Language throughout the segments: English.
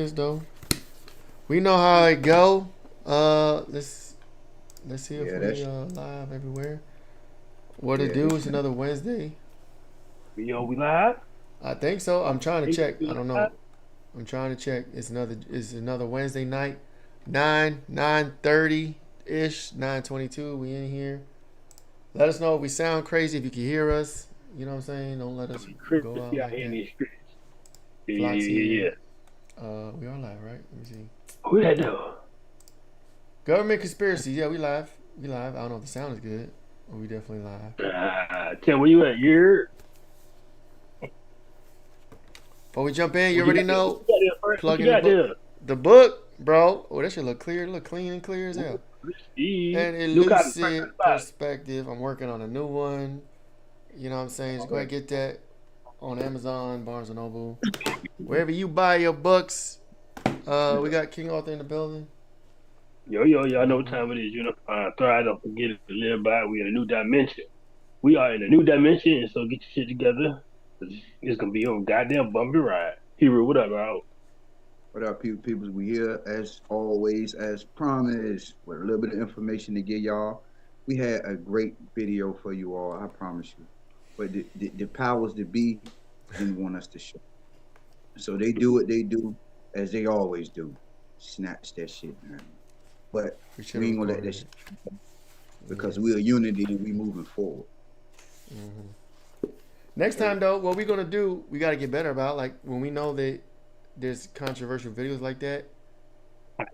is though. We know how it go. Let's see if Yeah, we that's live everywhere. What to yeah. do? It's another Wednesday. Yo, we live? I think so. I'm trying to Hey, check. we I don't live? know. I'm trying to check. It's another Wednesday night. 9:30 ish. 9:22. We in here. Let us know if we sound crazy. If you can hear us. You know what I'm saying. Don't let us go out Crispy out like here in that. these streets. Yeah, yeah, Flots yeah, here. yeah. We are live, right? Let me see. Who that though? Government conspiracy. Yeah, we live. We live. I don't know if the sound is good. But we definitely live. Tim, where you at? You're Before we jump in, you what you already got there? What know. you got there first? What Plug you in the got book. there? The book, bro. Oh, that should look clear. Look clean and clear as hell. Crispy. An New cotton fresh out elucid the box. perspective. I'm working on a new one. You know what I'm saying? Just go ahead and get that on Amazon, Barnes and Noble, wherever you buy your books. We got King Arthur in the building. Yo, y'all know what time it is. You know, thrive, don't forget it to live by. We in a new dimension. We are in a new dimension, and so get your shit together. 'Cause it's gonna be a goddamn bumpy ride. Hero, what up, bro? What up, people? We here as always, as promised, with a little bit of information to give y'all. We had a great video for you all, I promise you. But the powers that be didn't want us to show. So they do what they do as they always do. Snatch that shit, man. But We should we have ain't gonna let that recorded shit it. because Yes. we're unity and we moving forward. Next time though, what we gonna do? We gotta get better about like when we know that there's controversial videos like that.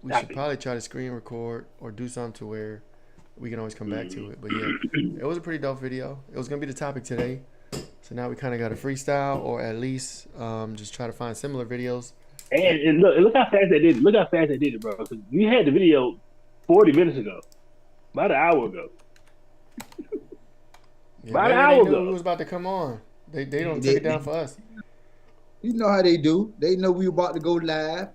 We Stop should it. probably try to screen record or do something to where we can always come back to Mm. it. But yeah, it was a pretty dope video. It was gonna be the topic today. So now we kind of got a freestyle, or at least just try to find similar videos. And look how fast they did it. Look how fast they did it, bro. Because we had the video 40 minutes ago, about an hour ago, Yeah, about an maybe they hour knew we ago. was about to come on. They don't take They, it down for us. you know how they do. They know we about to go live,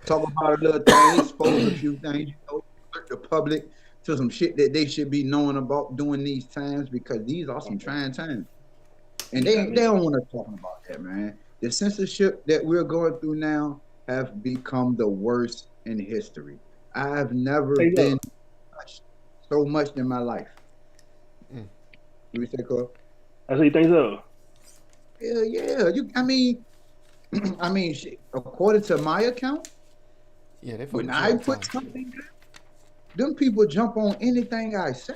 talk about a little things, expose a few things, alert the public to some shit that they should be knowing about during these times because these are some trying times. And New they dimension. don't want us talking about that, man. The censorship that we're going through now have become the worst in history. I've never Hey, been yo, touched so much in my life. Mm. You say, Carl? I say you think so. Yeah, yeah. I mean, shit, according to my account, Yeah, they fuck when with you I all the put time. something, them people jump on anything I say.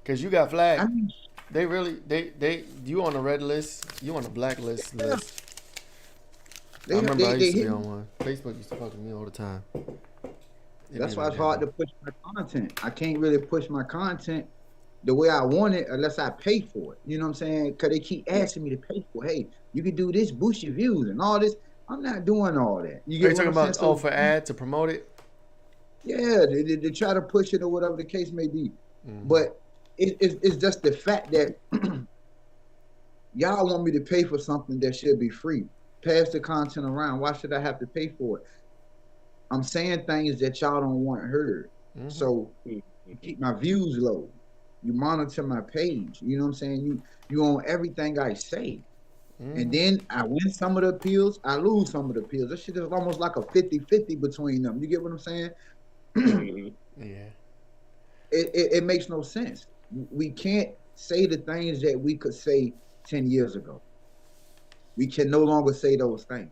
Cause you got I flagged. mean, They really they you on the red list. You on the blacklist yeah, list. I remember I they used to be hit me. on one. Facebook used to fuck with me all the time. It'd be That's why like it's that hard though. to push my content. I can't really push my content the way I want it unless I pay for it. You know what I'm saying? Because they keep asking me to pay for it. Hey, you can do this, boost your views and all this. I'm not doing all that. You Are get you what talking I'm saying? about So, for ad to promote it? yeah, they try to push it or whatever the case may be. Mm-hmm. But it's just the fact that y'all want me to pay for something that should be free. Pass the content around. Why should I have to pay for it? I'm saying things that y'all don't want heard. Mm-hmm. So you keep my views low. You monitor my page. You know what I'm saying? You own everything I say. And Mm-hmm. then I win some of the appeals, I lose some of the appeals. This shit is almost like a 50-50 between them. You get what I'm saying? it, Mm-hmm. Yeah. it makes no sense. We can't say the things that we could say 10 years ago. We can no longer say those things.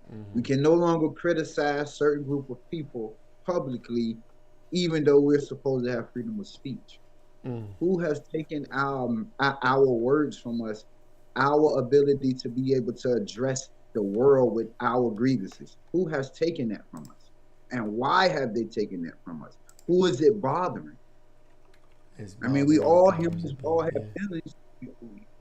We Mm-hmm. can no longer criticize certain group of people publicly, even though we're supposed to have freedom of speech. Mm-hmm. Who has taken our words from us, our ability to be able to address the world with our grievances? Who has taken that from us? And why have they taken that from us? Who is it bothering? It's I mean, we bothering the all powers humans, that we all be. have Yeah. feelings.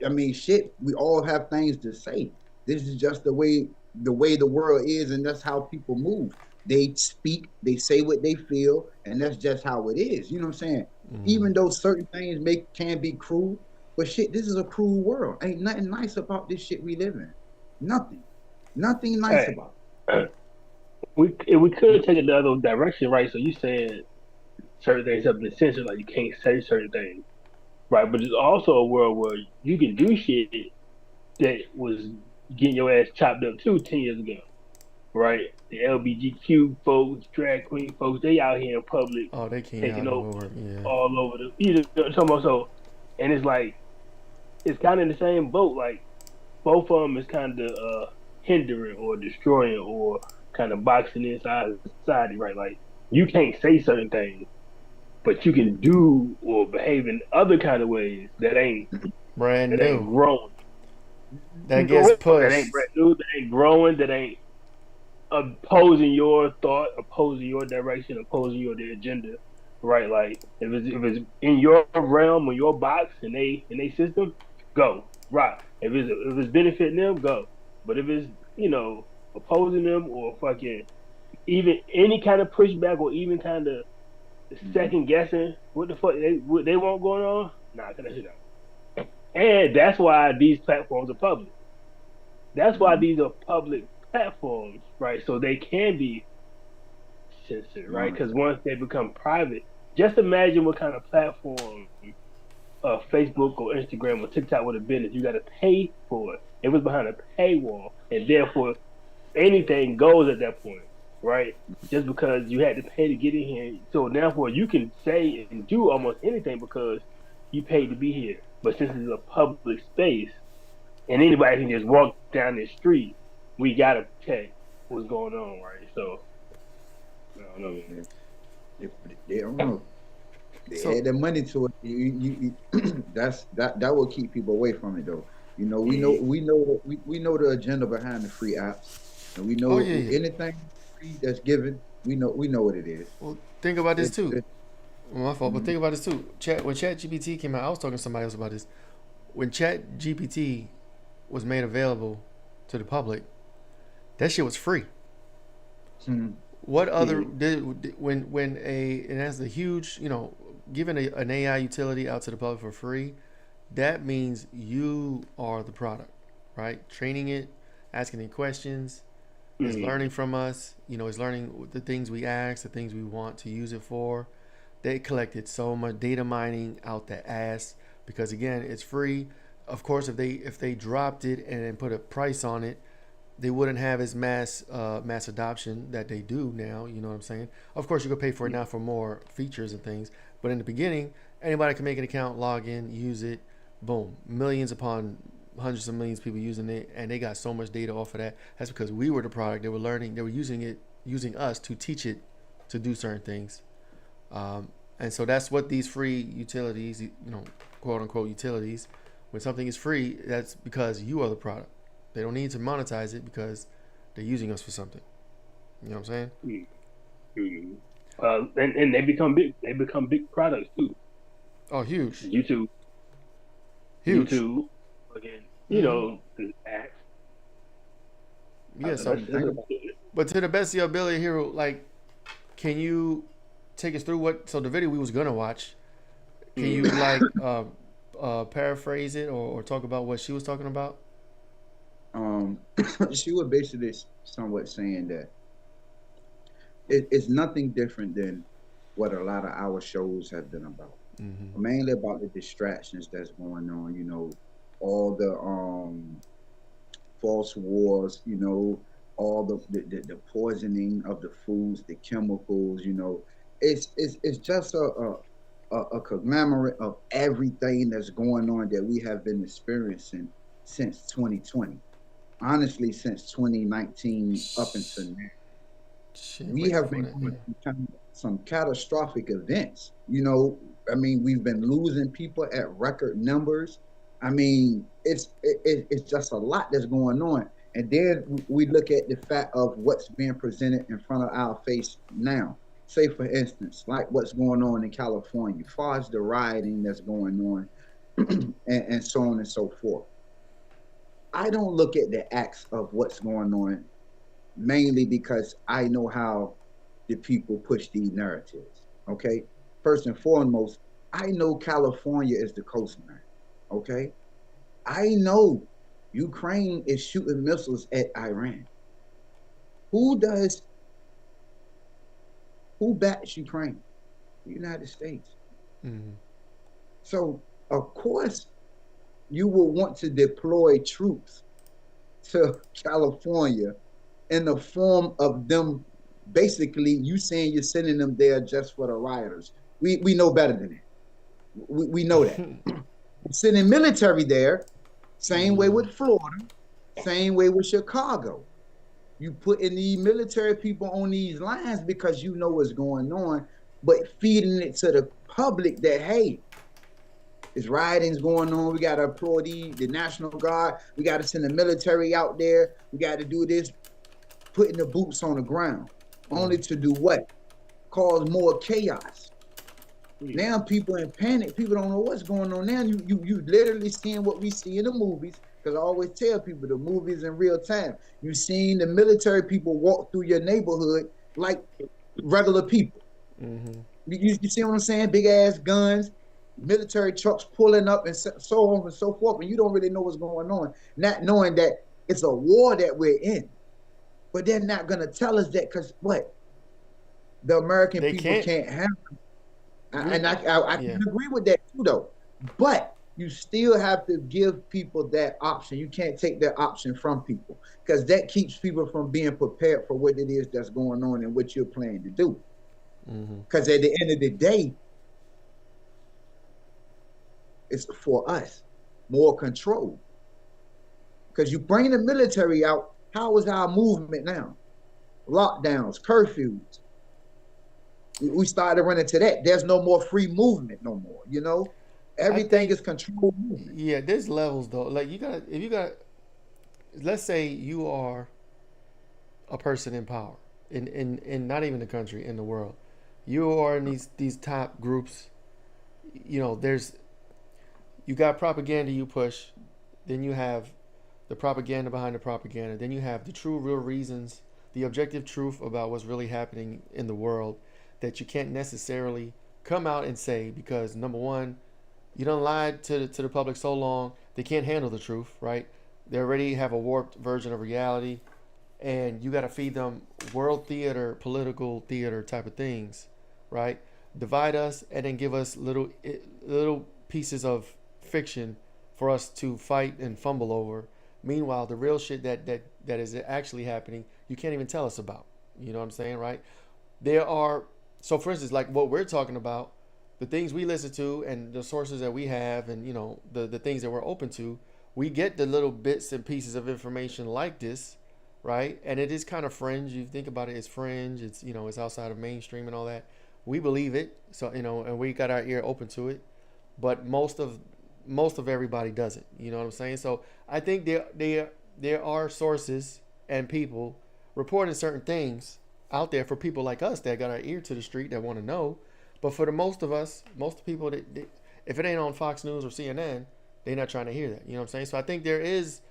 I mean, shit, we all have things to say. This is just the world is, and that's how people move. They speak, they say what they feel, and that's just how it is. You know what I'm saying? Mm-hmm. Even though certain things can be cruel, but shit, this is a cruel world. Ain't nothing nice about this shit we live in. Nothing. Nothing nice Hey, about we could take it the other direction, right? So you said certain things have been censored, like you can't say certain things, right? But there's also a world where you can do shit that was getting your ass chopped up too 10 years ago. right? The LBGQ folks, drag queen folks, they out here in public Oh, they came out taking of the over woodwork. Yeah. all over the, you know what I'm talking about? So, and it's like, it's kind of in the same boat. Like, both of them is kind of hindering or destroying or kind of boxing inside of society, right? Like, you can't say certain things, but you can do or behave in other kind of ways Brand that ain't new. growing. That gets No, that ain't pushed. brand new, that ain't growing, that ain't opposing your thought, opposing your direction, opposing your agenda, right? Like if it's in your realm or your box and they system, go right. If it's benefiting them, go. But if it's opposing them or fucking even any kind of pushback or even kind of Mhm. second guessing what the fuck what they want going on, nah, cut that shit out. And that's why these platforms are public. That's why Mhm. these are public platforms, right? So they can be censored, right? Because Monitored. once they become private, just imagine what kind of platform Facebook or Instagram or TikTok would have been if you got to pay for it. It was behind a paywall, and therefore anything goes at that point, right? Just because you had to pay to get in here, so therefore you can say and do almost anything because you paid to be here. But since it's a public space and anybody can just walk down the street, we gotta check what's going on, right? So I don't know, man. Yeah. They don't know. They So, add their money to it. That will keep people away from it though. You know, Mm-hmm. we know the agenda behind the free apps, and we oh yeah, know yeah. anything free that's given. We know what it is. Well, think about this It, too. it, Well, my fault, but mm, think about this too. When Chat GPT came out, I was talking to somebody else about this. When Chat GPT was made available to the public, that shit was free. mm, What other Mm-hmm. did when a it has a huge giving an AI utility out to the public for free, that means you are the product, right? Training it, asking it questions, is Mm-hmm. learning from us. It's learning the things we ask, the things we want to use it for. They collected so much data mining out the ass because again, it's free. Of course, if they dropped it and then put a price on it, they wouldn't have as mass adoption that they do now. You know what I'm saying? Of course, you could pay for it now for more features and things, but in the beginning, anybody can make an account, log in, use it, boom, millions upon hundreds of millions of people using it, and they got so much data off of that. That's because we were the product. They were learning. They were using it, using us to teach it to do certain things. Um, and so that's what these free utilities, quote unquote utilities, when something is free, that's because you are the product. They don't need to monetize it because they're using us for something. You know what I'm saying? Mm-hmm. And they become big. They become big products too. Oh, huge, YouTube, huge. YouTube, again, Mm-hmm. the ads. Yeah. So So, think that's about but to the best of your ability, Hero, like, can you take us through what? So the video we was gonna watch, can mm, you like paraphrase it or talk about what she was talking about? um she was basically somewhat saying that it's nothing different than what a lot of our shows have been about. Mm-hmm. Mainly about the distractions that's going on, all the false wars, all the poisoning of the foods, the chemicals, it's just a conglomerate of everything that's going on that we have been experiencing since 2020. Honestly, since 2019 up until now, Shit, we way have before been that. going Yeah. through some catastrophic events. I mean, we've been losing people at record numbers. I mean, it's just a lot that's going on. And then we look at the fact of what's being presented in front of our face now. Say, for instance, like what's going on in California, as far as the rioting that's going on, and so on and so forth. I don't look at the acts of what's going on mainly because I know how the people push these narratives. Okay. First and foremost, I know California is the coastline. Okay. I know Ukraine is shooting missiles at Iran. Who does, who backs Ukraine? The United States. Mm-hmm. So, of course, you will want to deploy troops to California in the form of them basically you saying you're sending them there just for the rioters. We know better than that. We know that. Sending military there, same way Mm-hmm. with Florida, same way with Chicago. You putting the military people on these lines because you know what's going on, but feeding it to the public that hey, there's rioting's going on. We got to applaud the National Guard. We got to send the military out there. We got to do this, putting the boots on the ground, only to do what? Cause more chaos. Yeah. Now people in panic. People don't know what's going on now. You literally seeing what we see in the movies. Because I always tell people the movies in real time. You seen the military people walk through your neighborhood like regular people. Mm-hmm. You see what I'm saying? Big ass guns, military trucks pulling up, and so on and so forth. And you don't really know what's going on, not knowing that it's a war that we're in. But they're not gonna tell us that because what the American They people can't. can't handle. We, And I yeah. can agree with that too, though. But you still have to give people that option. You can't take that option from people because that keeps people from being prepared for what it is that's going on and what you're planning to do. Mm-hmm. Because at the end of the day, it's for us more control. Because you bring the military out, how is our movement now? Lockdowns, curfews. We started running to that. There's no more free movement no more. I Everything think is controlled movement. yeah. There's levels though. Like you got if you got let's say you are a person in power in not even the country in the world. You are in these top groups. There's you got propaganda you push, then you have the propaganda behind the propaganda, then you have the true real reasons, the objective truth about what's really happening in the world that you can't necessarily come out and say because number one, you don't lie to the public so long they can't handle the truth, right? They already have a warped version of reality, and you got to feed them world theater, political theater type of things, right? Divide us and then give us little pieces of fiction for us to fight and fumble over. Meanwhile, the real shit that is actually happening, you can't even tell us about. You know what I'm saying, right? There are so for instance, like what we're talking about, the things we listen to and the sources that we have, and the things that we're open to, we get the little bits and pieces of information like this, right? And it is kind of fringe. You think about it, it's fringe. It's outside of mainstream and all that. We believe it, so and we got our ear open to it. But most of everybody doesn't. You know what I'm saying? So I think there are sources and people reporting certain things out there for people like us that got our ear to the street that want to know. But for the most of us, most people if it ain't on Fox News or CNN, they're not trying to hear that. You know what I'm saying? So I think there is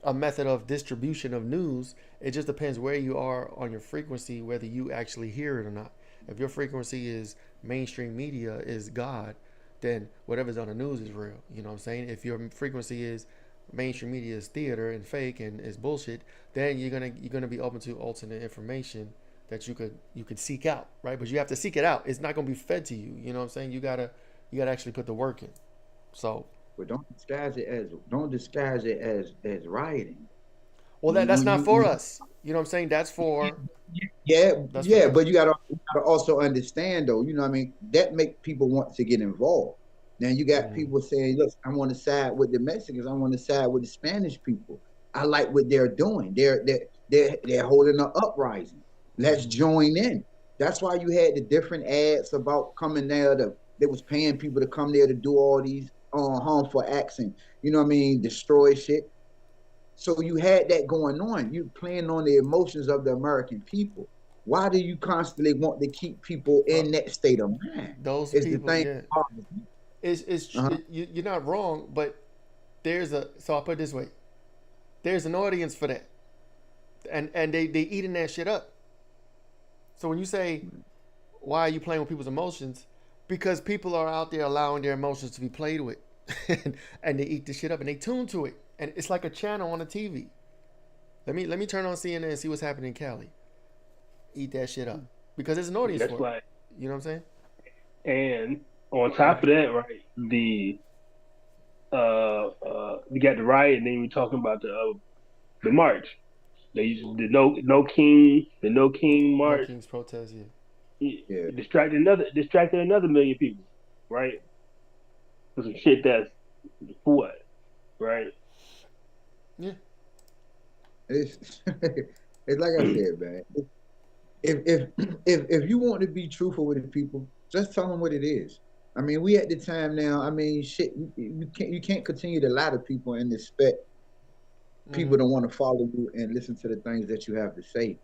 a method of distribution of news. It just depends where you are on your frequency, whether you actually hear it or not. If your frequency is mainstream media is God, then whatever's on the news is real. You know what I'm saying? If your frequency is mainstream media is theater and fake and is bullshit, then you're gonna be open to alternate information that you could seek out, right? But you have to seek it out. It's not gonna be fed to you. You know what I'm saying? You gotta actually put the work in. So, But don't disguise it as rioting. well, that's When not you for when us. You know what I'm saying? yeah, That's for yeah, them. but you gotta also understand though, what I mean, that make people want to get involved. Now you got Mm, people saying, look, I want to side with the Mexicans, I want to side with the Spanish people. I like what they're doing. They're holding an uprising. Let's mm-hmm, join in. That's why you had the different ads about coming there they was paying people to come there to do all these harmful acts and what I mean, destroy shit. So you had that going on. You playing on the emotions of the American people. Why do you constantly want to keep people bro. in that state of mind? Those Is the people, thing. yeah. Uh-huh. You're not wrong, but so I'll put it this way: there's an audience for that, and they eating that shit up. So when you say why are you playing with people's emotions, because people are out there allowing their emotions to be played with, and they eat the shit up and they tune to it, and it's like a channel on a TV. Let me turn on CNN and see what's happening in Cali. Eat that shit up because there's an audience That's for it. why. You know what I'm saying? And on top of that, right, we got the riot, and then we talking about the march. the no king No march King's protest. Yeah. Yeah. distracted another million people, right? For some shit that's for what, right? Yeah. It's it's like I said, man. If if you want to be truthful with the people, just tell them what it is. I mean, we at the time now. I mean, shit, you can't continue to lie to people and expect people Mm-hmm. to want to follow you and listen to the things that you have to say.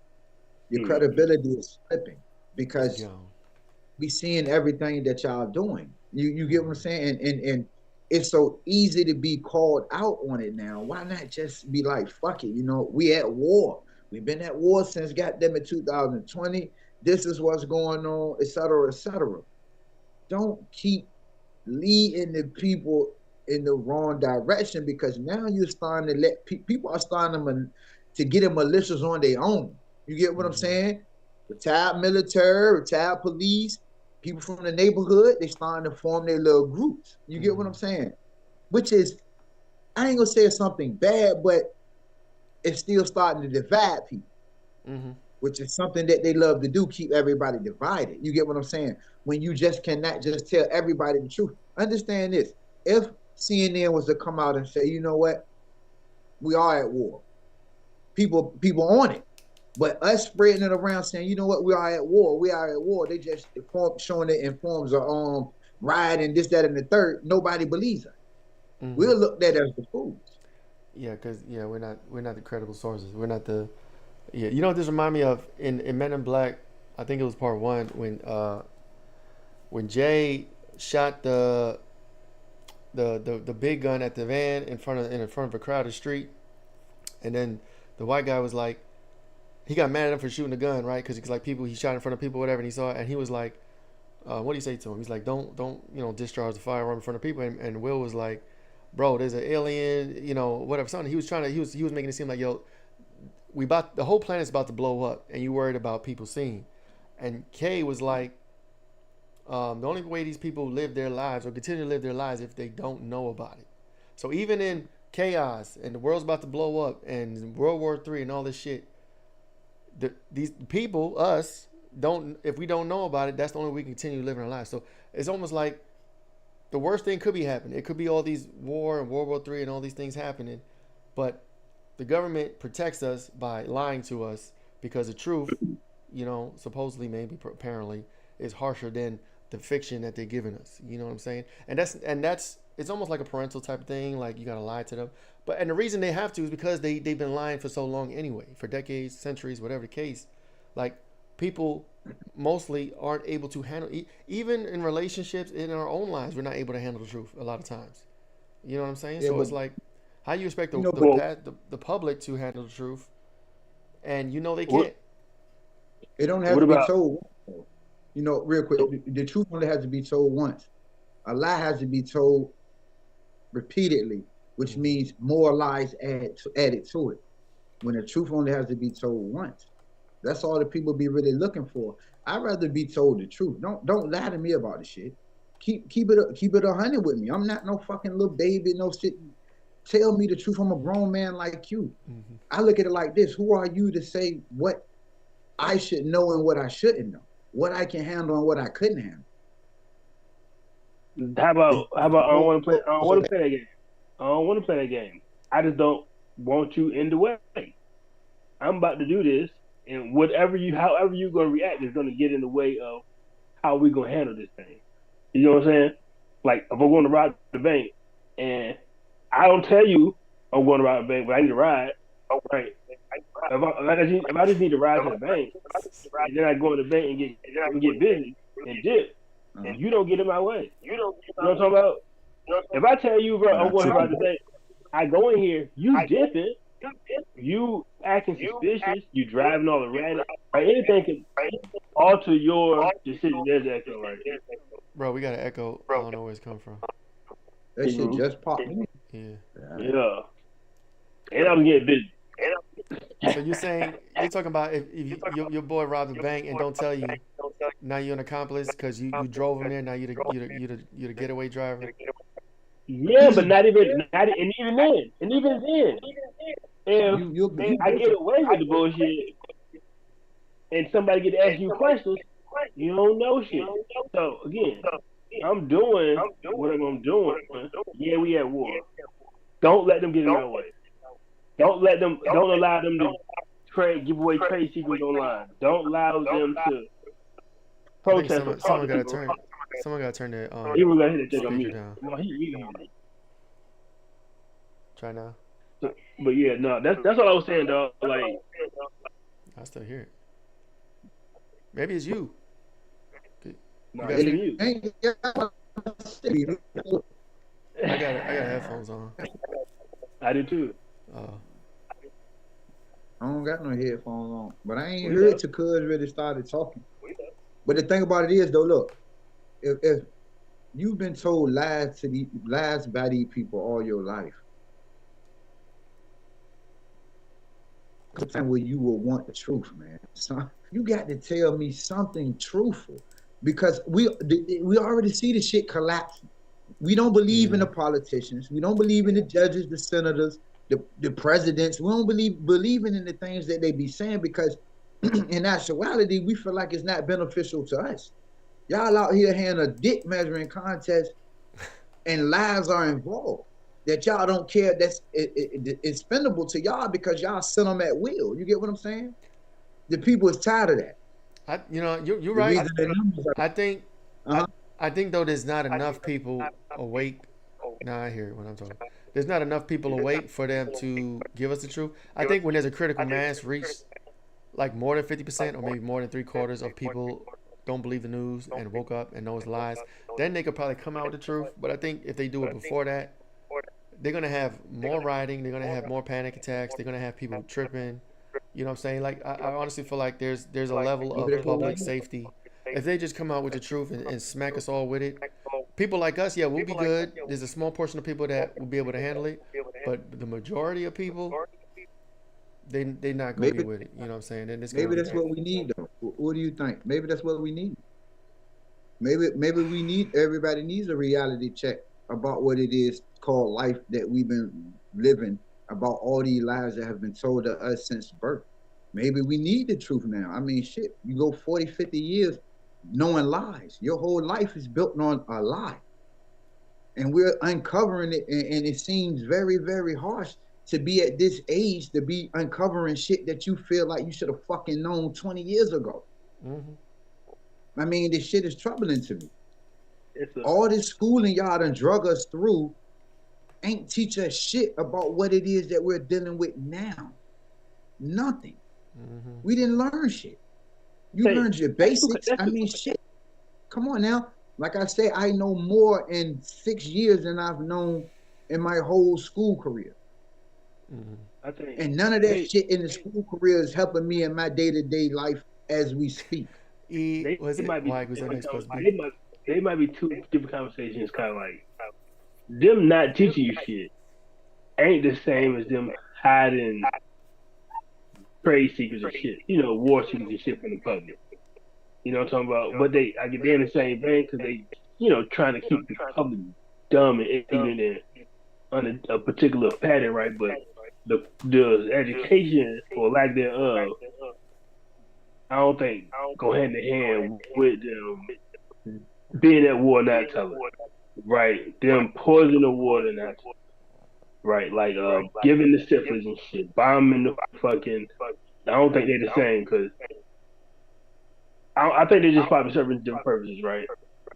Your Mm-hmm. credibility is slipping It's because gone. we seeing everything that y'all doing. You get what I'm Mm-hmm. saying? And it's so easy to be called out on it now. Why not just be like, fuck it? You know, we at war. We've been at war since goddamn it 2020. This is what's going on, et cetera, et cetera. Don't keep leading the people in the wrong direction because now you're starting to let people are starting to get in militias on their own. You get what I'm Mm-hmm. saying? Retired military, retired police, people from the neighborhood, they starting to form their little groups. You get what Mm-hmm. I'm saying? Which is, I ain't gonna say it's something bad, but it's still starting to divide people, Mm-hmm. which is something that they love to do, keep everybody divided. You get what I'm saying? When you just cannot just tell everybody the truth. Understand this. If CNN was to come out and say, you know what, we are at war, people on it. But us spreading it around saying, you know what, we are at war, we are at war, they just showing it in forms of riot and this, that, and the third. Nobody believes us. Mm-hmm. We're looked at as the fools. Yeah, because we're not the credible sources. We're not the yeah. You know what this remind me of in Men in Black? I think it was part one when Jay shot the big gun at the van in front of a crowded street, and then the white guy was like, he got mad at him for shooting the gun, right? Because like people, he shot in front of people, whatever, and he saw it, and he was like, what do you say to him? He's like, don't discharge the firearm in front of people, and Will was like, bro, there's an alien, whatever, something. He was making it seem like, yo, the whole planet's about to blow up, and you worried about people seeing, and Kay was like, the only way these people live their lives or continue to live their lives if they don't know about it. So even in chaos and the world's about to blow up and World War III and all this shit, these people, us, don't if we don't know about it, that's the only way we can continue living our lives. So it's almost like the worst thing could be happening. It could be all these war and World War III and all these things happening, but the government protects us by lying to us because the truth, supposedly, maybe, apparently, is harsher than the fiction that they're giving us. You know what I'm saying? And that's it's almost like a parental type of thing. Like you gotta lie to them, and the reason they have to is because they've been lying for so long anyway, for decades, centuries, whatever the case. Like people mostly aren't able to handle even in relationships in our own lives. We're not able to handle the truth a lot of times. You know what I'm saying? Yeah, So but it's like, how you expect you know, the but Well, the, the public to handle the truth, and they what can't. it don't have what to be about told. You know, real quick, the truth only has to be told once. A lie has to be told repeatedly, which Mm-hmm. means more lies added to it. When the truth only has to be told once. That's all the people be really looking for. I'd rather be told the truth. Don't lie to me about the shit. Keep it 100 with me. I'm not no fucking little baby, no shit. Tell me the truth. I'm a grown man like you. Mm-hmm. I look at it like this: who are you to say what I should know and what I shouldn't know? What I can handle and what I couldn't handle? how about I don't Well, want to play I don't want to play that game. I don't want to play that game. I just don't want you in the way. I'm about to do this, and however you're gonna react is gonna get in the way of how we gonna handle this thing. You know what I'm saying? Like if I'm going to rob the bank, and I don't tell you I'm going to rob the bank, but I need to ride. Right? If I just need to ride to the bank, and then I go to the bank and get busy and dip, uh, you don't get in my way. You know what I'm talking about? If I tell you, bro, nah, I'm going to rob the typical. bank, I go in here, you dipping, you acting suspicious, you driving all erratic, or anything can alter your decision. There's that echo right Bro, we got an echo. I don't know where it's come from. That there. shit just popped in. Yeah. Yeah, and I'm getting busy. So you're talking about if your boy robbed a bank and don't tell you, now you're an accomplice because you drove him there. Now you're the getaway driver. Yeah, He's but a not even, and even then, if You I get away with the bullshit and somebody get to ask you questions, you don't know shit. So again, I'm doing whatever I'm doing. Yeah, we at war. Don't let them get in our way. Don't let them. Don't allow them to give away trade secrets online. Don't allow them to I think protest or talk to people. someone gotta turn the Even gonna hit that thing on speaker mute. down. No, he. Try now. But yeah, no, that's what I was saying, dog. Like, I still hear it. Maybe it's you. You no, guys it's hear me? you. I got headphones on. I do too. Oh, I don't got no headphones on, but I ain't We heard know. till Cuz really started talking. But the thing about it is, though, look, if you've been told lies by these people all your life, the time where you will want the truth, man. So you got to tell me something truthful because we already see the shit collapsing. We don't believe in yeah. the politicians. We don't believe in the judges, the senators, the presidents. We don't believing in the things that they be saying because in actuality, we feel like it's not beneficial to us. Y'all out here having a dick measuring contest and lives are involved that y'all don't care it's spendable to y'all because y'all send them at will. You get what I'm saying? The people is tired of that. You're The right. reason the numbers I think are I think though there's not enough people awake. Now I hear it when I'm talking. There's not enough people awake for them to give us the truth. I think when there's a critical mass reached, like more than 50% or maybe more than three quarters of people don't believe the news and woke up and know it's lies, then they could probably come out with the truth. But I think if they do it before that, they're gonna have more rioting. They're gonna have more panic attacks. They're gonna have people tripping. You know what I'm saying? Like I honestly feel like there's a level maybe of that's what we public need. safety. If they just come out with the truth and smack us all with it, people like us, yeah, we'll be good. There's a small portion of people that will be able to handle it, but the majority of people, they not gonna Maybe get with it. You know what I'm saying? And it's gonna maybe get that's bad. what we need though. What do you think? Maybe that's what we need. Maybe we need everybody needs a reality check about what it is called life that we've been living, about all these lies that have been told to us since birth. Maybe we need the truth now. I mean, shit, you go 40, 50 years knowing lies. Your whole life is built on a lie. And we're uncovering it, and it seems very, very harsh to be at this age to be uncovering shit that you feel like you should have fucking known 20 years ago. Hmm. I mean, this shit is troubling to me. It's a All this schooling y'all done drug us through ain't teach us shit about what it is that we're dealing with now. Nothing. Hmm. We didn't learn shit. You say learned your that's too. basics. That's I too. mean, shit. Come on now. Like I say, I know more in 6 years than I've known in my whole school career. Hmm. I think And none of that they shit in the school career is helping me in my day-to-day life as we speak. E they was it? might be Why two was that different. next supposed to be? They might be two different conversations. Kind of like them not teaching you shit ain't the same as them hiding trade secrets and shit. War secrets and shit from the public. You know what I'm talking about? But I get they're in the same vein because they, trying to keep the public dumb and ignorant and on a particular pattern, right? But the education or lack thereof, I don't think go hand in hand with them being at war not telling, right? Them poisoning the water not, right? Like giving the syphilis and shit, bombing the fucking. I don't think they're the same because I think they're just probably serving different purposes, right?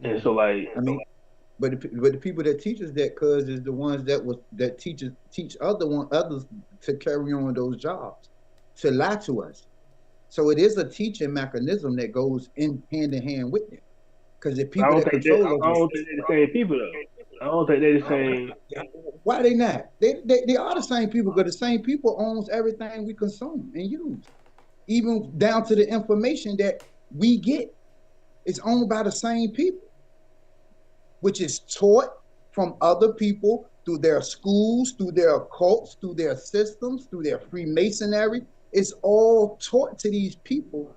And so Hmm. like I mean, but the people that teach us that, cuz, is the ones that teach others to carry on those jobs, to lie to us. So it is a teaching mechanism that goes in hand with them. Because the I people don't that think they. control I us, don't think they're the same people though. I don't think they're the same. why are they not? They are the same people, because the same people owns everything we consume and use, even down to the information that we get. It's owned by the same people, which is taught from other people through their schools, through their cults, through their systems, through their Freemasonry. It's all taught to these people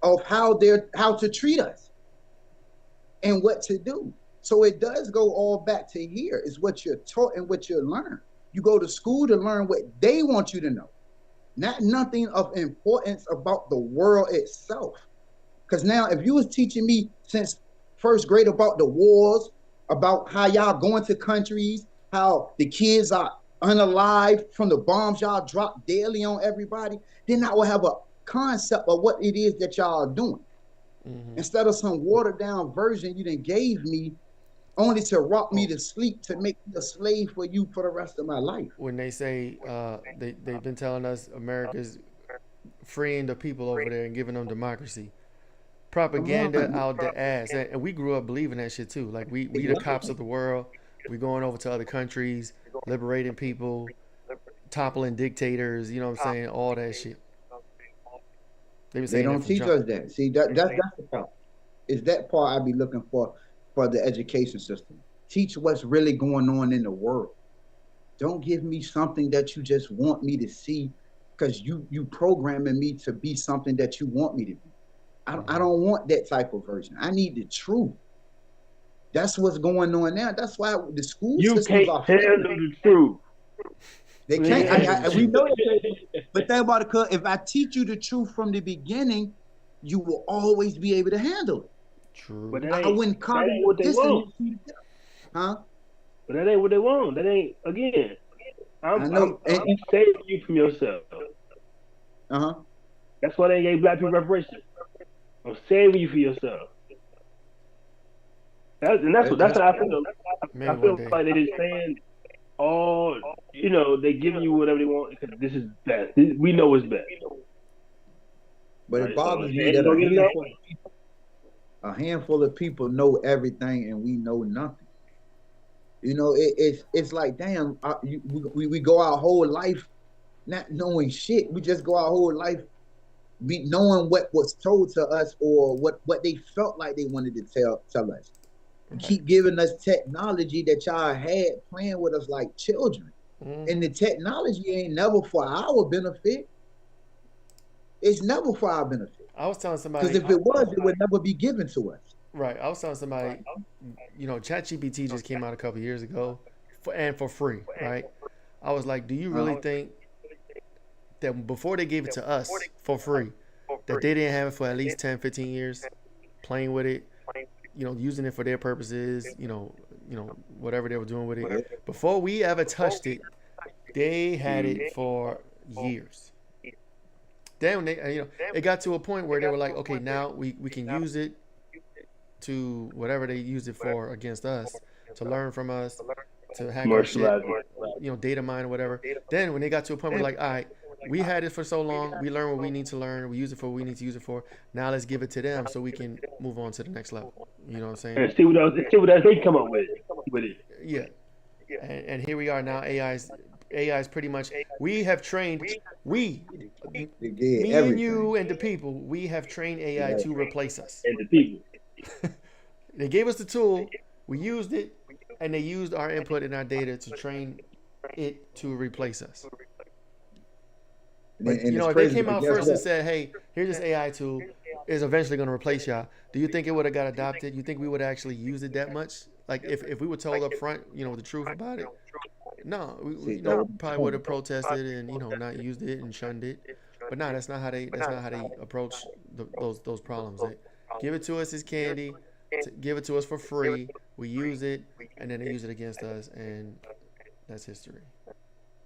of how to treat us and what to do. So it does go all back to here. Is what you're taught and what you learn. You go to school to learn what they want you to know, not nothing of importance about the world itself. Because now, if you was teaching me since first grade about the wars, about how y'all go into countries, how the kids are unalive from the bombs y'all drop daily on everybody, then I will have a concept of what it is that y'all are doing. Hmm. Instead of some watered down version you then gave me only to rock me to sleep to make me a slave for you for the rest of my life. When they say they've been telling us America's freeing the people over there and giving them democracy, Come propaganda on. out the ass, and we grew up believing that shit too. Like we the cops of the world. We going over to other countries, liberating people, toppling dictators. You know what I'm saying? All that shit. They've been They saying that don't from teach jump. us that. See, that's the part. Is that part I be looking for the education system. Teach what's really going on in the world. Don't give me something that you just want me to see because you programming me to be something that you want me to be. I Hmm. don't want that type of version. I need the truth. That's what's going on now. That's why the school You systems can't are tell failing. them the truth. They Can't can't. handle the We truth. know that. But think about it, cause if I teach you the truth from the beginning, you will always be able to handle it. But True. that I ain't wouldn't that cause ain't what they want. dissonance, huh? But that ain't what they want. That ain't again. I'm I I'm know. I'm saving you from yourself. Uh-huh. That's why they gave black people reparations. I'm saving you for yourself. That's That's how I true. feel. I Maybe one feel day. like they just saying all they giving you whatever they want because this is best. We know it's best. But it Right? So bothers if you me ain't that gonna get enough, a handful of people know everything and we know nothing. It's like damn. We go our whole life not knowing shit. We just go our whole life be knowing what was told to us or what they felt like they wanted to tell us. You Right. keep giving us technology that y'all had playing with us like children. And Hmm. the technology ain't never for our benefit. It's never for our benefit. I was telling Because somebody. if it was, it would never be given to us. Right. I was telling somebody. ChatGPT just came out a couple years ago, for free. Right. I was like, do you Uh, really think that before they gave it to us for free, that they didn't have it for at least 10, 15 years, playing with it, using it for their purposes, whatever they were doing with it. yeah, Before we ever touched it, they had it for years. Then when it got to a point where they were like, okay, now we can use it to whatever they use it for against us, to learn from us, to hack our shit, commercializing. data mine or whatever. Then when they got to a point where like, all right, we had it for so long, we learned what we need to learn, we use it for what we need to use it for. Now let's give it to them so we can move on to the next level. You know what I'm saying? And see what else they come up with it. Yeah. And here we are now. AI is pretty much. We have trained. We, they did me and everything. you and the people. We have trained AI Yeah. to replace us. And the people. They gave us the tool. We used it, and they used our input and our data to train it to replace us. And, But and it's if they crazy came because out guess first and what? said, "Hey, here's this AI tool, is eventually going to replace y'all," do you think it would have got adopted? You think we would actually use it that much? Like if we were told up front, the truth about it, no, See, that was probably the would point. have protested and not used it and shunned it. But no, that's not how they approach those problems. They give it to us as candy, give it to us for free. We use it, and then they use it against us, and that's history.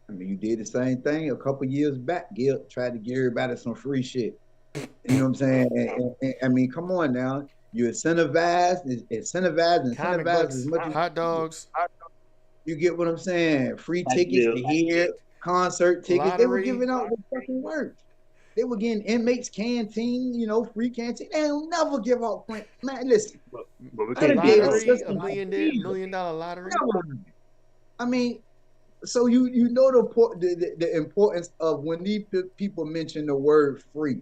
I mean, you did the same thing a couple years back. Gil tried to give everybody some free shit. You know what I'm saying? I mean, come on now. You Comic incentivize as books, much as hot dogs, you get what I'm saying. Free Tax tickets to bill. hear, concert tickets. They were lottery. giving out the fucking work. They were getting inmates canteen, free canteen. They don't never give out print. Man, listen, But we I A can't done give gave the out. lottery, a system for million years. million dollar lottery. Never. I mean, so you know the importance of when these people mention the word free.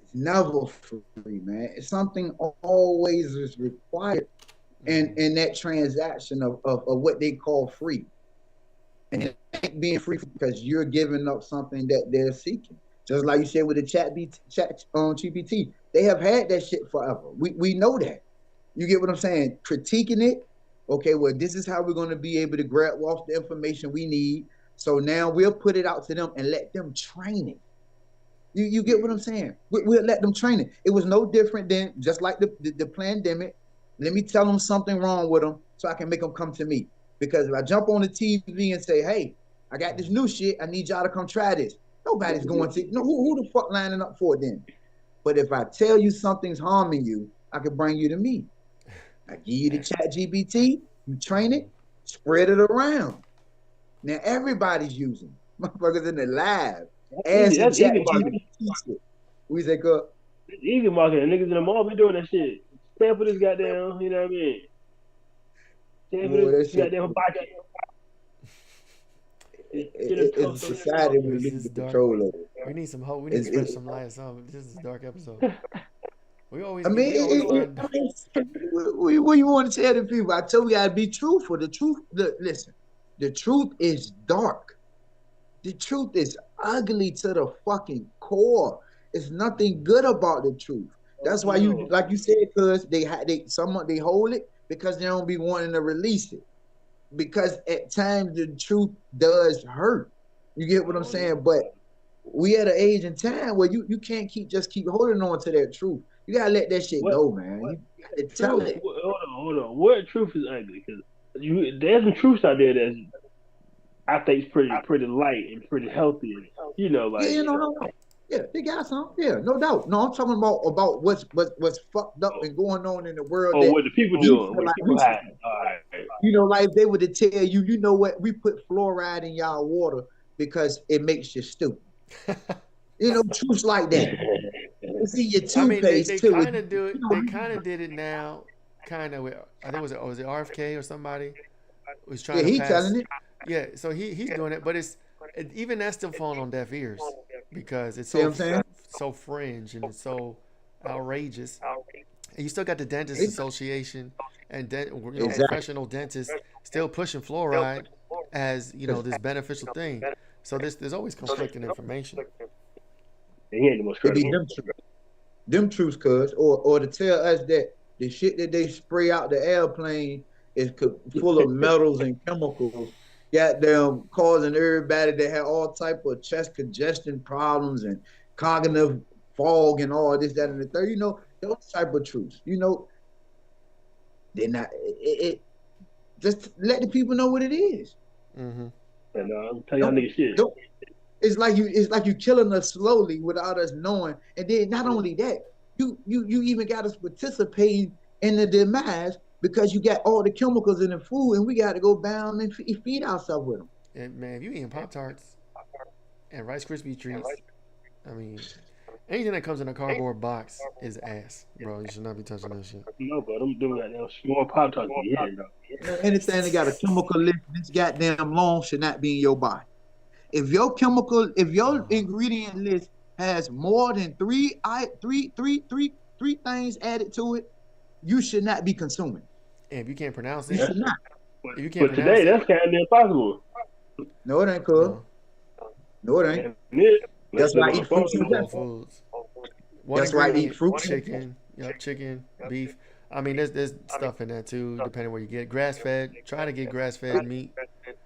It's never free, man. It's something always is required Mm-hmm. in that transaction of what they call free. And it ain't being free because you're giving up something that they're seeking. Just like you said with the chat on GPT, they have had that shit forever. We know that. You get what I'm saying? Critiquing it, Okay, well, this is how we're going to be able to grab off the information we need. So now we'll put it out to them and let them train it. You get what I'm saying? We'll let them train it. It was no different than just like the pandemic. Let me tell them something wrong with them so I can make them come to me. Because if I jump on the TV and say, hey, I got this new shit, I need y'all to come try this. Nobody's going to. No, who the fuck lining up for it then? But if I tell you something's harming you, I can bring you to me. I give you the chat GPT, you train it, spread it around. Now everybody's using it. Motherfuckers in the lab. Asking That's chat easy marketing. GPT. We say, "Good." It's easy marketing. Niggas in the mall be doing that shit. Stand for this goddamn, you know what I mean? Stand for Boy, that this shit. goddamn hibachi. It's a society we This lose is the dark. control over. We need some hope. We need to spread some light or something. This is a dark episode. We always I get, mean, we always find. what you want to tell the people? I told you I'd be truthful. The truth, listen, the truth is dark. The truth is ugly to the fucking core. It's nothing good about the truth. That's why you, like you said, cuz they hold it because they don't be wanting to release it. Because at times the truth does hurt. You get what I'm saying? But we at an age and time where you can't keep holding on to that truth. You gotta let that shit go, man. You gotta tell Truth. it. Hold on. What truth is ugly? Because there's some truths out there that's I think it's pretty light and pretty healthy. And, you know, Yeah, like no. Yeah, they got some. Yeah, no doubt. No, I'm talking about what's fucked up and going on in the world oh, that what the people we doing, feel what the like people hiding. All right. you know, like if they were to tell you, you know what, we put fluoride in y'all water because it makes you stupid. You know, truths like that. It's in your I mean, toothpaste they too. kind of do it. You know, They kind of did it now. Kind of. I think was it RFK or somebody was trying yeah, to he pass. telling it. Yeah, so he's doing it, but even that's still falling on deaf ears because it's See what I'm saying? so fringe and it's so outrageous. And you still got the dentist It's, association and exactly. professional dentists still pushing fluoride as this beneficial thing. So there's always conflicting information. He ain't the most It be credible. them truths, cuz, or to tell us that the shit that they spray out the airplane is full of metals and chemicals, goddamn causing everybody to have all type of chest congestion problems and cognitive fog and all this, that, and the third. You know, those type of truths. You know, they're not. Just let the people know what it is. Mm-hmm. And tell y'all niggas shit. It's like you killing us slowly without us knowing. And then not only that, you even got us participating in the demise because you got all the chemicals in the food, and we got to go down and feed ourselves with them. And man, if you eating Pop Tarts and Rice Krispie treats, I mean, anything that comes in a cardboard box is ass, bro. You should not be touching that shit. No, bro, them doing that small pop tarts be hitting, bro. Anything that got a chemical list this goddamn long should not be in your body. If your ingredient list has more than three things added to it, you should not be consuming. And if you can't pronounce You it, should not. if you can't But pronounce today, that's kind of impossible. No, it ain't cool. No, it ain't. That's why I eat fruits and Whole vegetables. Foods. That's why I eat fruits. Chicken, chicken, beef. I mean, there's stuff in that too, depending where you get grass fed. Try to get grass fed meat.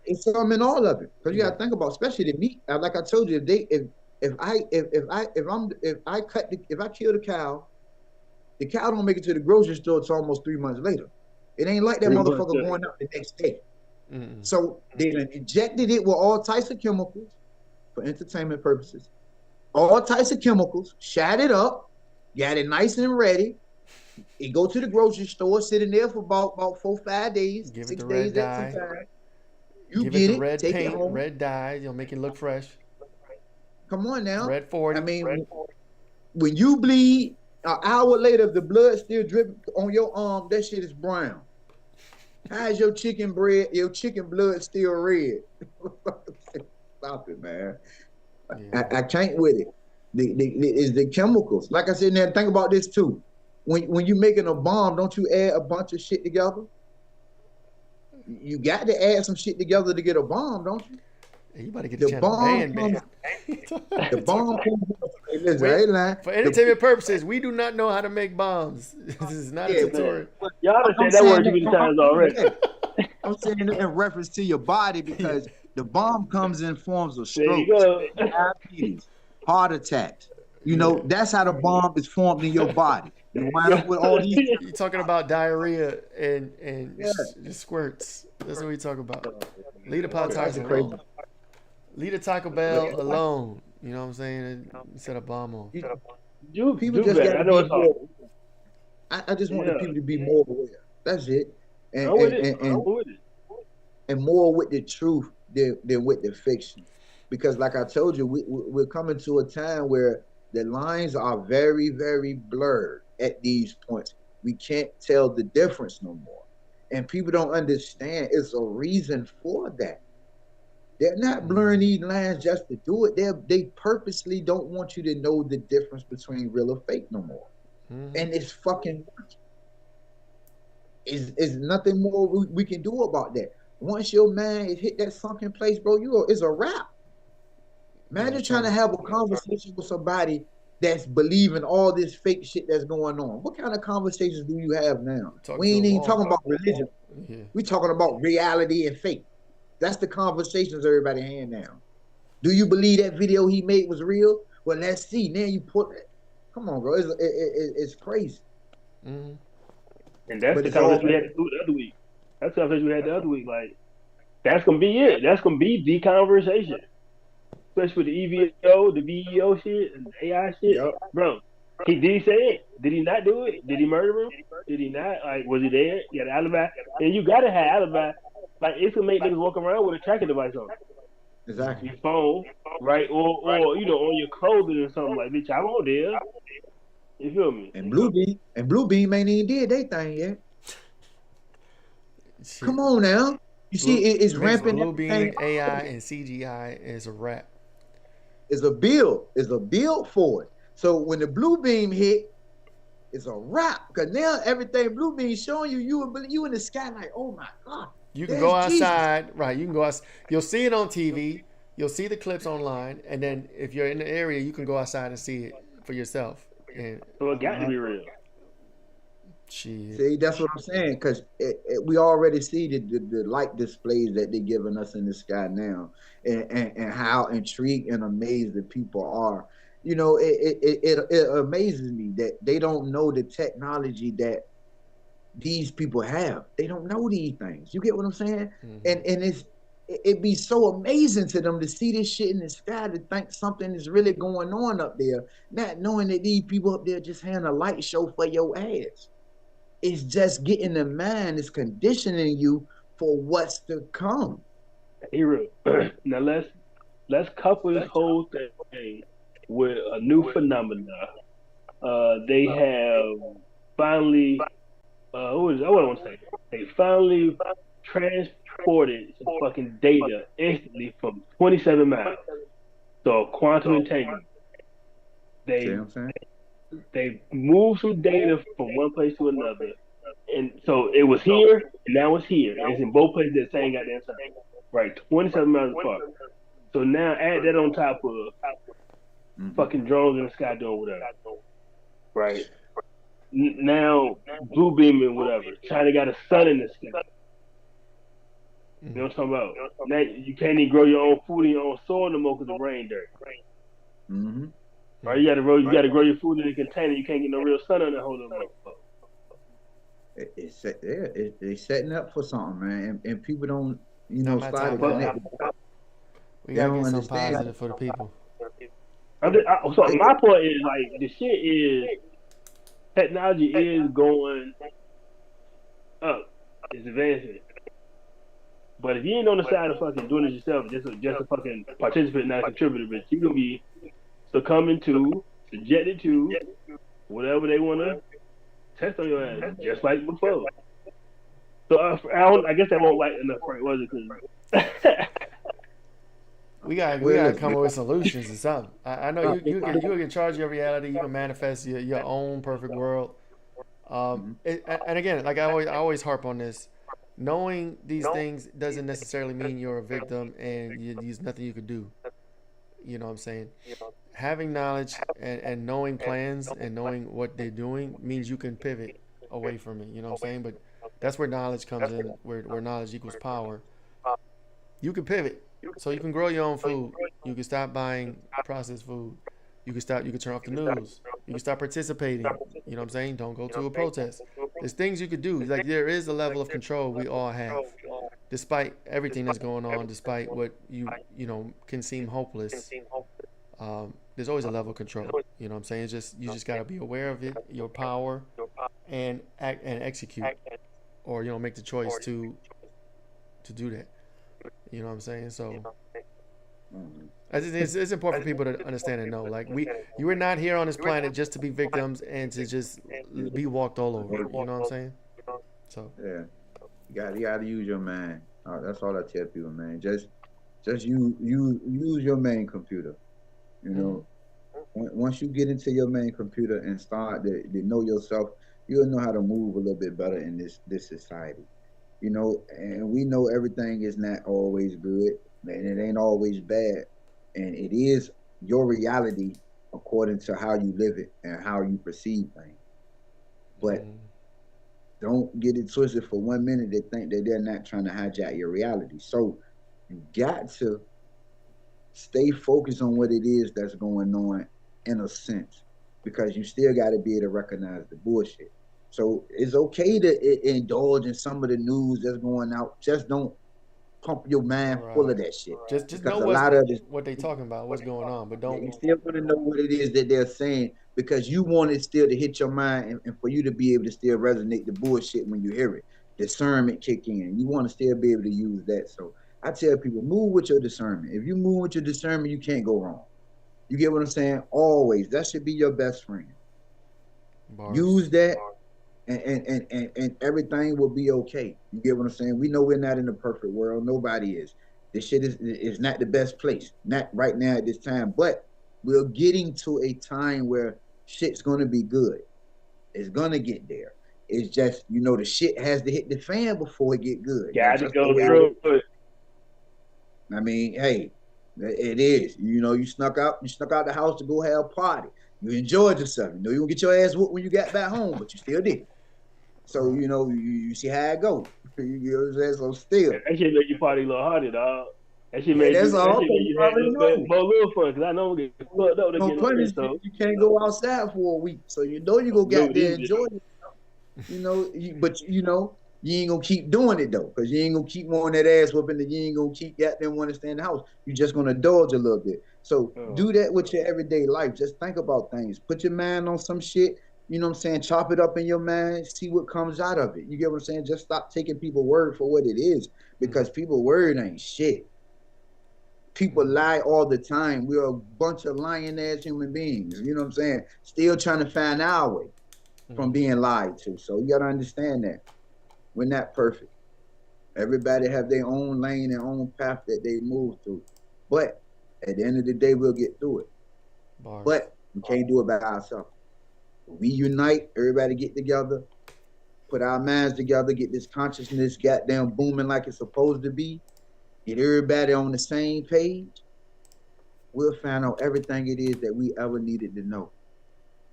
It's some in all of it, because you got to think about, especially the meat. Like I told you, if I kill the cow don't make it to the grocery store until almost 3 months later. It ain't like that motherfucker going out the next day. Mm-mm. So they injected it with all types of chemicals for entertainment purposes. All types of chemicals, shot it up, got it nice and ready. It go to the grocery store, sitting there for about 4-5 days, Give it 6 the days red at dye. a time. You Give get it the it, red take paint, it home. red dye. Make it look fresh. Come on now. Red 40. I mean, when you bleed, an hour later, if the blood still dripping on your arm, that shit is brown. How is your chicken blood still red? Stop it, man. Yeah. I can't with it. Is the chemicals. Like I said, now think about this too. When you're making a bomb, don't you add a bunch of shit together? You got to add some shit together to get a bomb, don't you? Hey, you about to get the The channel bomb banned, comes. man. The bomb comes. Hey, listen, I Wait, ain't lying. for entertainment purposes, we do not know how to make bombs. This is not a Yeah, Man, tutorial. y'all done I'm said that saying word too that. many times already. Yeah, I'm saying it in reference to your body Yeah. because the bomb comes in forms of There you strokes, go. diabetes, heart attacks. You Yeah. know, that's how the bomb is formed in your body. You wind Yeah. up with all these. You talking about diarrhea and Yeah, just squirts. That's what we talk about. Leave the That's Pop crazy. that's Tarts a crazy. alone. Leave the Taco But Bell alone. You know what I'm saying? Set a bomb off. you, people Do just got better. to I know be it's hard. more. I just want the Yeah. people to be more aware. That's it, and I'm with and it. and I'm and, with it. and more with the truth than with the fiction, because like I told you, we're coming to a time where the lines are very very blurred at these points. We can't tell the difference no more, and people don't understand. It's a reason for that. They're not blurring Mm-hmm. these lines just to do it. They purposely don't want you to know the difference between real or fake no more, Mm-hmm. and it's fucking is nothing more we can do about that. Once your mind is hit that sunken place, bro, it's a wrap. You gotta Imagine trying turn to it. have a conversation with somebody that's believing all this fake shit that's going on. What kind of conversations do you have now? Talk We to a ain't even wall. talking about religion. Yeah. We talking about reality and fake. That's the conversations everybody hand now. Do you believe that video he made was real? Well, let's see. Now you put it. Come on, bro. It's crazy, Mm-hmm. And that's but the it's all. conversation we had the other week. That's the conversation we had the other week. Like, that's gonna be it. That's gonna be the conversation. Especially with the EVO, the VEO shit, and the AI shit. Yep. Bro, did he say it? Did he not do it? Did he murder him? Did he not? Like, was he there? He had an alibi. And you gotta have alibi. Like, it's gonna make niggas walk around with a tracking device on Exactly. your phone, right? Or on your clothing or something like, bitch, I'm on there. You feel me? And Bluebeam ain't even did they thing yet. Shit. Come on now. You see, Blue it's mix ramping blue everything. beam, AI, and CGI is a wrap. It's a build. It's a build for it. So when the blue beam hit, it's a wrap. Because now everything blue beam showing you, you in the sky like, oh my God, You can go there's Jesus. outside, right? You can go out. You'll see it on TV. You'll see the clips online, and then if you're in the area, you can go outside and see it for yourself. And So it got to Uh-huh. be real. shit, See, that's what I'm saying. Because we already see the light displays that they're giving us in the sky now, and how intrigued and amazed the people are. You know, it amazes me that they don't know the technology that these people have. They don't know these things. You get what I'm saying? mm-hmm. And it'd be so amazing to them to see this shit in the sky, to think something is really going on up there, not knowing that these people up there just having a light show for your ass. It's just getting the mind, it's conditioning you for what's to come. He real. Now let's couple this whole thing with a new phenomena. They have finally, what I want to say? They finally transported some fucking data instantly from 27 miles. So quantum entanglement. See what They I'm saying? they moved some data from one place to another, and so it was here and now it's here. It's in both places at the same goddamn time. Right, 27 miles apart. So now add that on top of Mm-hmm. fucking drones in the sky doing whatever. Right. Now blue beaming whatever. China got a sun in the sky. You know what I'm talking about? Now you can't even grow your own food in your own soil no more because of rain dirt. Mm-hmm. Right? You gotta grow your food in a container. You can't get no real sun on that whole motherfucker. It's setting up for something, man, and people don't, Not my start time to for connect. that. We They gotta don't get something understand. positive for the people. So my point is like the shit is technology is going up. It's advancing. But if you ain't on the side of fucking doing it yourself, just a fucking participant, not a contributor, but you gonna be succumbing to, subjected to whatever they wanna test on your ass, just like before. So I guess that won't like enough, right? Was it? Cause We gotta Well, come up with solutions or something. I know uh, you can charge your reality. You can manifest your own perfect world. mhm. And again, like I always harp on this. knowing these things doesn't necessarily mean you're a victim and there's nothing you could do. You know what I'm saying? Having knowledge and knowing plans and knowing what they're doing means you can pivot away from it. You know what I'm saying? But that's where knowledge comes in, where knowledge equals power. You can pivot. So you can grow your own food. You can stop buying processed food. You can turn off the news. You can stop participating. You know what I'm saying? Don't go to a protest. There's things you could do. Like there is a level of control we all have. Despite everything that's going on, despite what can seem hopeless, there's always a level of control. You know what I'm saying? It's just you just gotta be aware of it, your power, and act and execute, or make the choice to do that. You know what I'm saying? So Mhm. it's important for people to understand and know. Like you are not here on this planet just to be victims and to just be walked all over. You know what I'm saying? So Yeah, you gotta use your mind. That's all I tell people, man. Just use your main computer. You mm-hmm. know, once you get into your main computer and start to know yourself, you'll know how to move a little bit better in this society. And we know everything is not always good, and it ain't always bad, and it is your reality according to how you live it and how you perceive things. But Mm-hmm. don't get it twisted for 1 minute. They think that they're not trying to hijack your reality. So you got to stay focused on what it is that's going on in a sense, because you still got to be able to recognize the bullshit. So it's okay to indulge in some of the news that's going out. Just don't pump your mind full of Right. that shit, Just know because a lot of it, what they talking about, what's going on, but yeah, don't. you still want to know what it is that they're saying, because you want it still to hit your mind, and for you to be able to still resonate the bullshit when you hear it. Discernment kick in. You want to still be able to use that. So I tell people, move with your discernment. If you move with your discernment, you can't go wrong. You get what I'm saying? Always. That should be your best friend. Bars. Use that, and everything will be okay. You get what I'm saying? We know we're not in a perfect world. Nobody is. This shit is not the best place. Not right now at this time. But we're getting to a time where shit's gonna be good. It's gonna get there. It's just, the shit has to hit the fan before it get good. Got That's to just the go way it through is. it. I mean, hey, it is. You snuck out the house to go have a party. You enjoyed yourself. You gonna get your ass whooped when you got back home, but you still did. So Right. you see how it go. You know what I'm saying? So still, That shit make you party a little harder, dog. That shit yeah, made that's you. That all. shit Cause made you you have a already little bit know. more little fun. Cause I know I'm gonna get fucked up to No get on funny this. shit. So You can't go outside for a week, so you go I'm get good with there this enjoy bitch. it. But you ain't gonna keep doing it though, because you ain't gonna keep wanting that ass whooping, and you ain't gonna keep goddamn want to stay in the house. You just gonna indulge a little bit. So Oh, do that with your everyday life. Just think about things. Put your mind on some shit. You know what I'm saying? Chop it up in your mind. See what comes out of it. You get what I'm saying? Just stop taking people word for what it is, Mm-hmm. because people word ain't shit. People Mm-hmm. lie all the time. We're a bunch of lying ass human beings. You know what I'm saying? Still trying to find our way from Mm-hmm. being lied to. So you gotta understand that we're not perfect. Everybody have their own lane and own path that they move through. But at the end of the day, we'll get through it. Bars. But we can't do it by ourselves. We unite, everybody get together, put our minds together, get this consciousness goddamn booming like it's supposed to be, get everybody on the same page. We'll find out everything it is that we ever needed to know.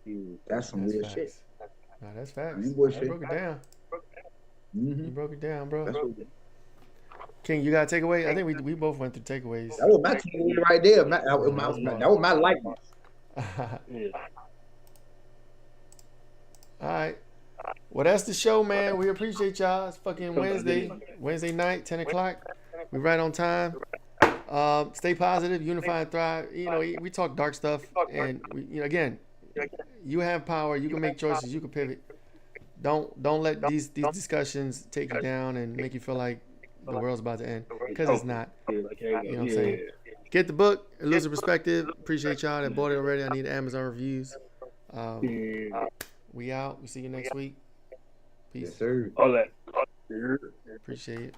yeah. That's some That's real shit. facts. Nah, that's I facts. ain't Nah, you bullshit. broke it down. Mm-hmm. You broke it down, bro. That's what King, you got a takeaway? I think we both went through takeaways. that was my takeaway right there. That was Yeah, that was that was my likeness. bars. Yeah. All right. Well, that's the show, man. We appreciate y'all. It's fucking Come back in. Wednesday night, 10 o'clock. We right on time. Stay positive, unify and thrive. We talk dark stuff, and again, you have power. You can make choices. You can pivot. Don't let these discussions take you down and make you feel like the world's about to end, It's because it's hopeless. not. Yeah, like I ain't You know got. what I'm Yeah. saying? Get the book, Illusive Perspective. Appreciate y'all that bought it already. I need Amazon reviews. Um, Yeah. we out. We see you next week. Yes, Peace. sir. All that. Yeah. Appreciate it.